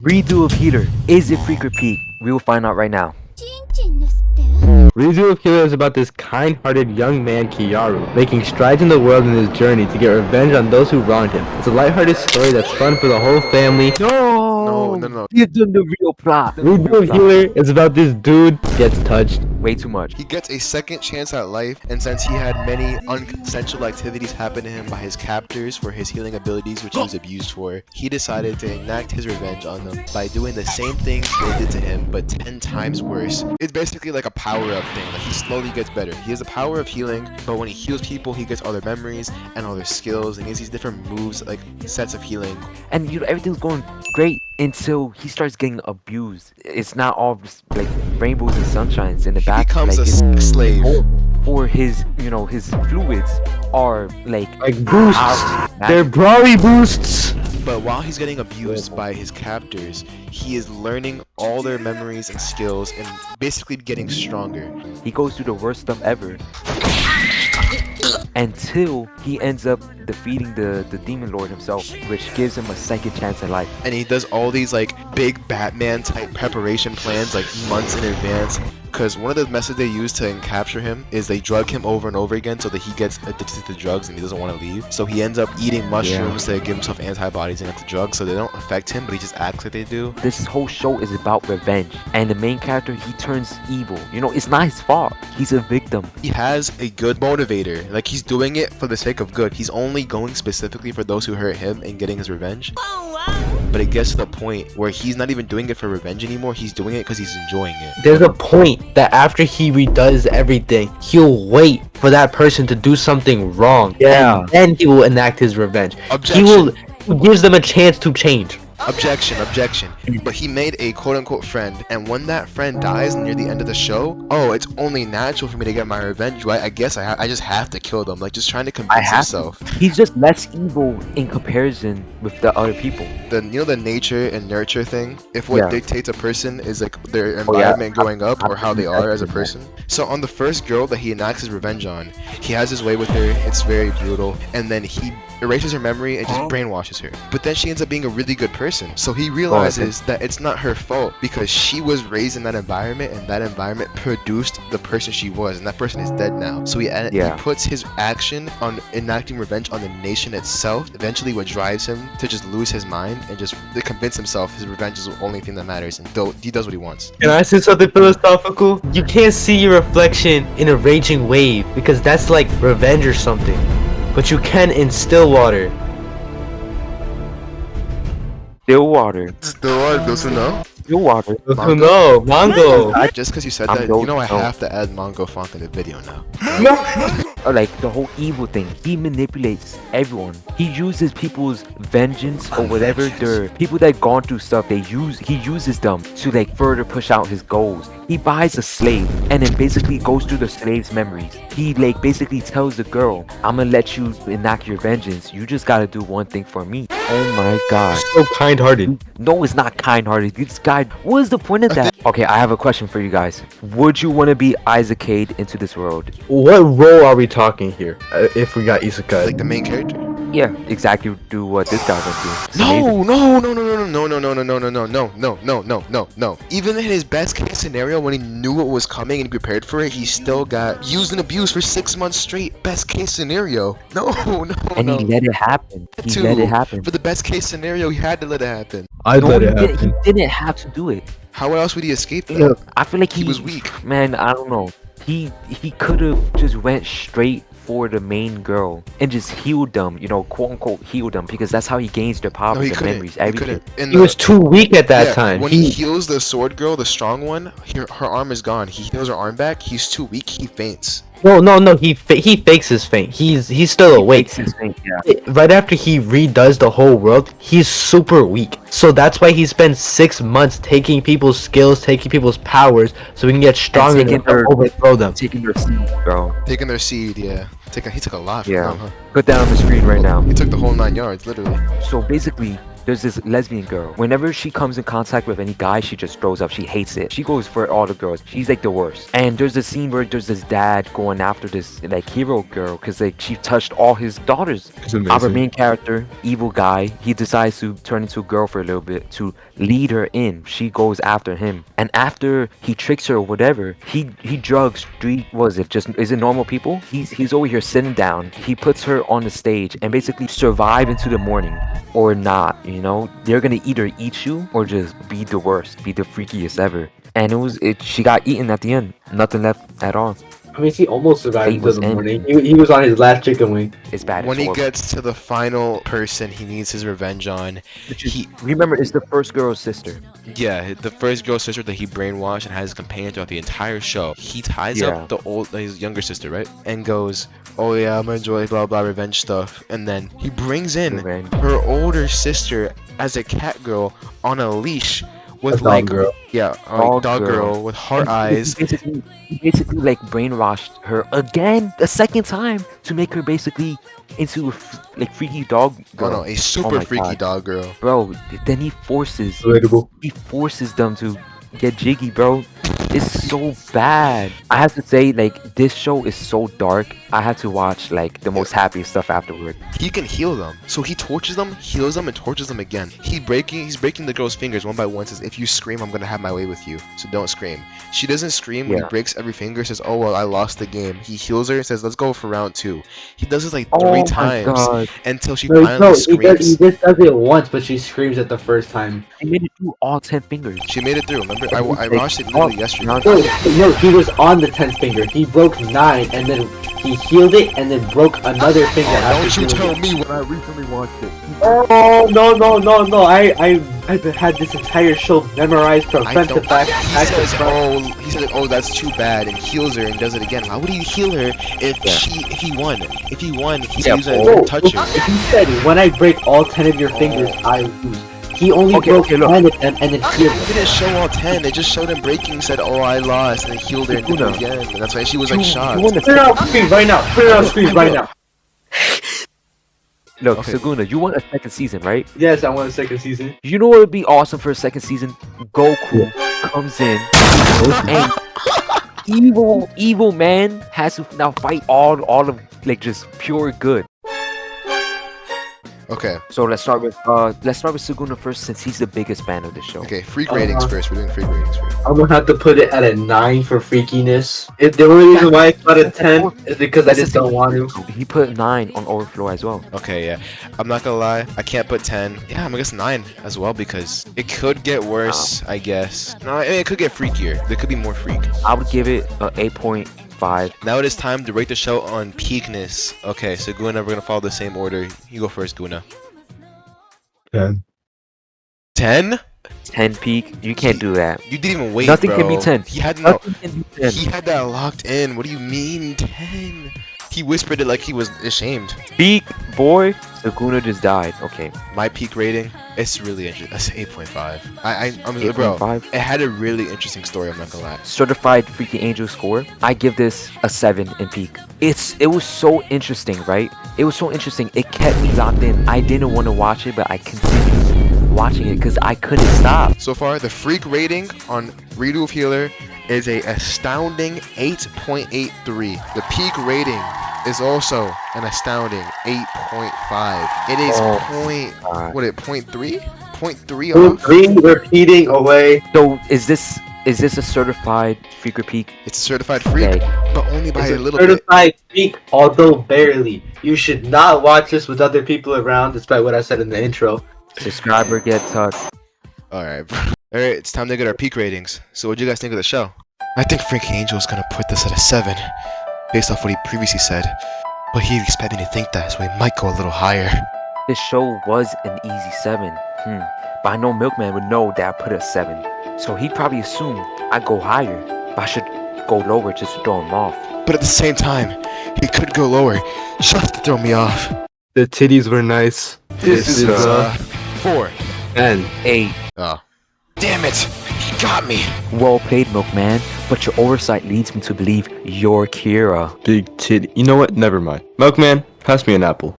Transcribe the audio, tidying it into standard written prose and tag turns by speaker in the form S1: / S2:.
S1: Redo of Healer. Is it freak or peak? We will find out right now.
S2: Rezo of Healer is about this kind-hearted young man, Kiyaru, making strides in the world in his journey to get revenge on those who wronged him. It's a lighthearted story that's fun for the whole family.
S3: No.
S1: Give them the real plot.
S2: Rezo of Healer is about this dude gets touched.
S1: Way too much.
S3: He gets a second chance at life, and since he had many unconsensual activities happen to him by his captors for his healing abilities, which he was abused for, he decided to enact his revenge on them by doing the same things they did to him, but 10 times worse. It's basically like a power-up thing. Like, he slowly gets better. He has the power of healing, but when he heals people, he gets all their memories and all their skills, and he has these different moves, like sets of healing.
S1: And everything's going great until he starts getting abused. It's not all just like rainbows and sunshines in the back.
S3: becomes
S1: like,
S3: a slave.
S1: For his, his fluids are like
S2: Boosts. They're Brawly boosts.
S3: But while he's getting abused by his captors, he is learning all their memories and skills and basically getting stronger.
S1: He goes through the worst stuff ever until he ends up defeating the demon lord himself, which gives him a second chance at life.
S3: And he does all these like big Batman type preparation plans like months in advance. Because one of the methods they use to capture him is they drug him over and over again so that he gets addicted to drugs and he doesn't want to leave. So he ends up eating mushrooms to give himself antibodies against the drugs so they don't affect him, but he just acts like they do.
S1: This whole show is about revenge, and the main character, he turns evil. It's not his fault. He's a victim.
S3: He has a good motivator. Like, he's doing it for the sake of good. He's only going specifically for those who hurt him and getting his revenge. But it gets to the point where he's not even doing it for revenge anymore. He's doing it because he's enjoying it.
S2: There's a point that after he redoes everything, he'll wait for that person to do something wrong.
S1: Yeah.
S2: And then he will enact his revenge.
S3: Objection.
S2: He gives them a chance to change.
S3: Objection. But he made a quote-unquote friend, and when that friend dies near the end of the show, it's only natural for me to get my revenge, right? I guess I just have to kill them, like just trying to convince himself.
S1: He's just less evil in comparison with the other people.
S3: The nature and nurture thing. If what dictates a person is like their environment growing up or how they are as a person. So on the first girl that he enacts his revenge on, he has his way with her. It's very brutal, and then he erases her memory and just brainwashes her. But then she ends up being a really good person. So he realizes that it's not her fault because she was raised in that environment and that environment produced the person she was, and that person is dead now. So he puts his action on enacting revenge on the nation itself, eventually what drives him to just lose his mind and just to convince himself his revenge is the only thing that matters, and he does what he wants.
S2: Can I say something philosophical? You can't see your reflection in a raging wave because that's like revenge or something. But you can in Stillwater.
S1: Stillwater.
S3: Those who know?
S1: Stillwater.
S2: No, Mongo.
S3: Just because you said
S1: I'm
S3: that,
S1: going-
S3: I have to add Mongo Funk in the video now.
S1: Or like the whole evil thing. He manipulates everyone. He uses people's vengeance or whatever. They're people that gone through stuff. He uses them to like further push out his goals. He buys a slave and then basically goes through the slave's memories. He like basically tells the girl, "I'm gonna let you enact your vengeance. You just gotta do one thing for me." Oh my god.
S2: So kind-hearted.
S1: No, it's not kind-hearted. This guy, what is the point of that? Okay, I have a question for you guys. Would you want to be Isaac Cade into this world?
S2: What role are we talking here? If we got Isekai.
S3: Like the main character?
S1: Yeah, exactly. Do what this guy went through. It's
S3: No.
S1: amazing.
S3: Even in his best case scenario, when he knew what was coming and prepared for it, he still got used and abused for 6 months straight. Best case scenario. No.
S1: And he let it happen. He let it happen.
S3: For the best case scenario, he had to let it happen.
S2: I'd let it
S1: He
S2: happen.
S1: didn't have to do it.
S3: How else would he escape that?
S1: Look, I feel like
S3: He was weak.
S1: Man, I don't know. He could have just went straight for the main girl and just healed them, quote unquote healed them, because that's how he gains their power,
S3: No, he
S1: their
S3: couldn't.
S1: memories,
S3: He
S1: everything.
S3: couldn't.
S2: He was too weak at that time.
S3: When he heals the sword girl, the strong one, her arm is gone. He heals her arm back. He's too weak. He faints.
S2: No. He fakes his faint. He's still awake.
S1: Makes his thing, yeah.
S2: Right after he redoes the whole world, he's super weak. So that's why he spends 6 months taking people's skills, taking people's powers, so he can get stronger
S1: taking
S2: enough to
S1: their-
S2: overthrow them.
S1: Taking their seed, bro.
S3: Taking their seed, yeah. He took a lot from
S1: Yeah.
S3: them, huh?
S1: Put that on the screen right now.
S3: He took the whole 9 yards, literally.
S1: So basically, There's this lesbian girl. Whenever she comes in contact with any guy, she just throws up. She hates it. She goes for all the girls. She's like the worst. And there's a scene where there's this dad going after this like hero girl because like she touched all his daughters.
S2: It's
S1: Our
S2: amazing.
S1: main character, evil guy, he decides to turn into a girl for a little bit to lead her in. She goes after him, and after he tricks her or whatever, he drugs street. Was it just is it normal people? He's over here sitting down. He puts her on the stage and basically survive into the morning or not. You know, they're gonna either eat you or just be the worst, be the freakiest ever. And she got eaten at the end. Nothing left at all.
S2: I mean, he almost survived
S1: Fate
S2: until
S1: was
S2: the
S1: in.
S2: morning. He was on his last chicken wing.
S1: It's bad.
S3: When
S1: It's
S3: he
S1: horrible.
S3: gets to the final person he needs his revenge on, he
S1: Remember, it's the first girl's sister.
S3: yeah, the first girl sister that he brainwashed and has a companion throughout the entire show. He ties
S1: Yeah.
S3: up his younger sister, right? And goes, "Oh yeah, I'm gonna enjoy blah blah revenge stuff." And then he brings in
S1: Revenge.
S3: her older sister as a cat girl on a leash with
S2: Dog
S3: like
S2: girl.
S3: yeah,
S1: Dog
S3: dog
S1: girl.
S3: girl with heart
S1: He
S3: eyes.
S1: basically like brainwashed her again a second time to make her basically into a like freaky dog
S3: Oh
S1: girl.
S3: no, a super
S1: my
S3: freaky
S1: God.
S3: dog girl.
S1: Bro, then he forces
S2: Relatable.
S1: them to get jiggy, bro. It's so bad. I have to say, like, this show is so dark. I have to watch like the most happy stuff afterward.
S3: He can heal them. So he tortures them, heals them, and tortures them again. He's breaking the girl's fingers one by one, says, "If you scream, I'm gonna have my way with you. So don't scream." She doesn't scream when he
S1: Yeah.
S3: breaks every finger, says, "Oh well, I lost the game." He heals her and says, "Let's go for round 2." He does this like
S1: Oh
S3: three
S1: my
S3: times
S1: God.
S3: until she
S2: No,
S3: finally
S2: he
S3: screams.
S2: just does it once, but she screams at the first time.
S1: He made it through all 10 fingers.
S3: She made it through. Remember, I
S1: Like,
S3: watched it literally yesterday.
S1: no,
S2: No, he was on the 10th finger. He broke 9, and then he healed it, and then broke another finger.
S3: Oh,
S2: after
S3: don't you
S2: healing
S3: tell
S2: it.
S3: me what
S1: I recently watched it.
S2: Oh no! I've had this entire show memorized from
S3: I
S2: front to
S3: don't.
S2: back.
S3: He
S2: back to
S3: says,
S2: front.
S3: "Oh," he says, "Oh, that's too bad," and heals her and does it again. Why would he heal her if
S1: Yeah.
S3: if he won? If he won, he's
S1: Yeah,
S3: using
S2: Oh,
S3: to touch her.
S2: he said, "When I break all 10 of your fingers, I lose." He only
S1: Okay,
S2: broke
S1: okay, look.
S2: 9 of them, and then healed
S3: It
S2: them.
S3: didn't show all 10, it just showed him breaking, said, "Oh, I lost," and then healed her and did it
S1: Luna.
S3: again. And that's why she was like
S1: You
S3: shocked.
S1: wanna
S2: Put it on screen right now. Put it on screen right now.
S1: Look,
S3: Okay.
S1: Saguna, you want a second season, right?
S2: Yes, I want a second season.
S1: You know what would be awesome for a second season? Goku comes in and evil man has to now fight all of like just pure good.
S3: Okay,
S1: So let's start with Saguna first since he's the biggest fan of the show.
S3: okay, freak ratings first. We're doing freak ratings first.
S2: I'm gonna have to put it at a 9 for freakiness. If the only reason why it's not a 10 is because I just don't want to.
S1: He put 9 on Overflow as well.
S3: Okay, yeah. I'm not gonna lie, I can't put 10. Yeah, I'm gonna guess 9 as well because it could get worse, I guess. No, I mean, it could get freakier. There could be more freak.
S1: I would give it a 8.5.
S3: Now it is time to rate the show on peakness. Okay, so Guna, we're gonna follow the same order. You go first, Guna.
S2: 10.
S3: 10?
S1: 10 peak. You can't do that.
S3: You didn't even wait,
S1: Nothing can
S3: bro.
S1: be 10.
S3: He had no.
S1: Nothing can be 10.
S3: He had that locked in. What do you mean 10? He whispered it like he was ashamed.
S1: Peak, boy. Saguna just died. Okay.
S3: My peak rating, it's really interesting. That's 8.5. I'm bro.
S1: 8.5.
S3: It had a really interesting story. I'm not gonna lie.
S1: Certified Freaky Angel score. I give this a 7 in peak. It was so interesting, right? It was so interesting. It kept me locked in. I didn't want to watch it, but I continued watching it because I couldn't stop.
S3: So far, the freak rating on Redo of Healer is a astounding 8.83. The peak rating is also an astounding 8.5. It is
S1: God.
S3: what it 0.3? 0.3 off.
S2: 3 repeating away.
S1: So is this a certified Freaker Peak?
S3: It's a certified freak,
S1: Like,
S3: but only by
S2: It's
S3: a
S2: a
S3: little bit.
S2: certified peak, although barely. You should not watch this with other people around, despite what I said in the intro.
S1: subscriber get tucked.
S3: Alright, bro. Alright, it's time to get our peak ratings. So what do you guys think of the show? I think Frank Angel's gonna put this at a 7, based off what he previously said. But he expected me to think that, so he might go a little higher.
S1: This show was an easy 7. But I know Milkman would know that I put it a 7. So he'd probably assume I'd go higher. But I should go lower just to throw him off.
S3: But at the same time, he could go lower, just to throw me off.
S2: The titties were nice.
S3: This is 4.
S2: 10.
S1: 8.
S3: Oh. Damn it! He got me!
S1: Well played, Milkman. But your oversight leads me to believe you're Kira.
S4: Big titty. You know what? Never mind. Milkman, pass me an apple.